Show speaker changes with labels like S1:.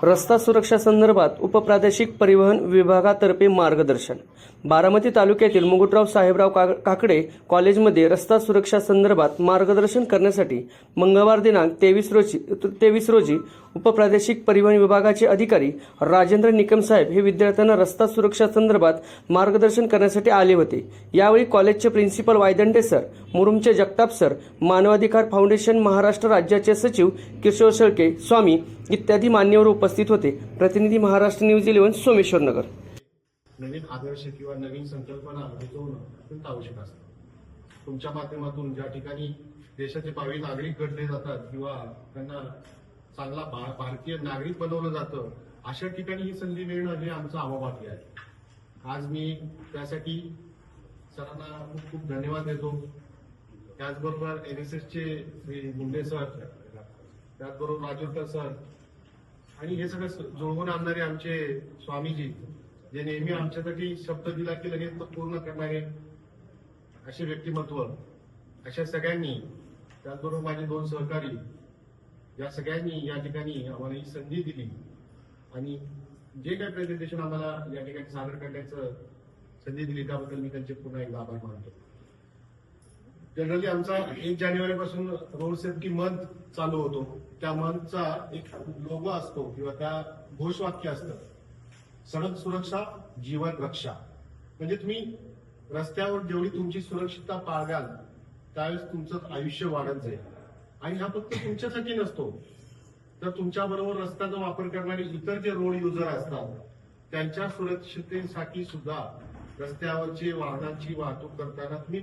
S1: रस्ता सुरक्षा संदर्भात उपप्रादेशिक परिवहन विभागातर्फे मार्गदर्शन। बारामती तालुक्यातील मुकुटराव साहेबराव काकडे कॉलेजमध्ये रस्ता सुरक्षा संदर्भात मार्गदर्शन करण्यासाठी मंगळवार दिनांक 23 रोजी उपप्रादेशिक परिवहन विभागाचे अधिकारी राजेंद्र निकम साहेब हे विद्यार्थ्यांना रस्ता सुरक्षा संदर्भात मार्गदर्शन करण्यासाठी आले होते। यावेळी कॉलेजचे प्रिन्सिपल वायदंडे सर, मुरुमचे जगताप सर, मानवाधिकार फाउंडेशन महाराष्ट्र राज्याचे सचिव किशोर शेळके स्वामी इत्यादी मान्यवर उपस्थित होते। प्रतिनिधी महाराष्ट्र न्यूज 11 सोमेश्वर नगर।
S2: नवीन आदर्श किंवा नवीन संकल्पना रुजवणं अत्यंत आवश्यक असतं। तुमच्या माध्यमातून ज्या ठिकाणी देशाचे भावी नागरिक घडले जातात किंवा त्यांना चांगला भारतीय नागरिक बनवलं जातं, अशा ठिकाणी ही संधी मिळणं हे आमचं अहोभाग्य आहे। आज मी त्यासाठी सरांना खूप खूप धन्यवाद देतो। त्याचबरोबर NSSचे श्री मुंडे सर, त्याचबरोबर राजूरकर सर आणि हे सगळं जुळवून आणणारे आमचे स्वामीजी, जे नेहमी आमच्यासाठी शब्द दिला की लगेच तो पूर्ण करणारे असे व्यक्तिमत्व, अशा सगळ्यांनी, त्याचबरोबर माझे 2 सहकारी, या सगळ्यांनी या ठिकाणी आम्हाला ही संधी दिली आणि जे काही प्रेझेंटेशन आम्हाला या ठिकाणी सादर करण्याचं संधी दिली त्याबद्दल मी त्यांचे पुन्हा एकदा आभार मानतो। जनरली आमचा 1 जानेवारीपासून रोड सेफ्टी मंथ चालू होतो। त्या मंथचा एक लोगो असतो किंवा त्या घोषवाक्य असतं, सडक सुरक्षा जीवन रक्षा। म्हणजे तुम्ही रस्त्यावर जेवढी तुमची सुरक्षितता बाळगाल त्यावेळेस तुमचं आयुष्य वाढत जाईल। आणि हा फक्त तुमच्यासाठी नसतो, तर तुमच्या बरोबर रस्त्याचा वापर करणारे इतर जे रोड युजर असतात त्यांच्या सुरक्षिततेसाठी सुद्धा रस्त्यावरची वाहनांची वाहतूक करताना तुम्ही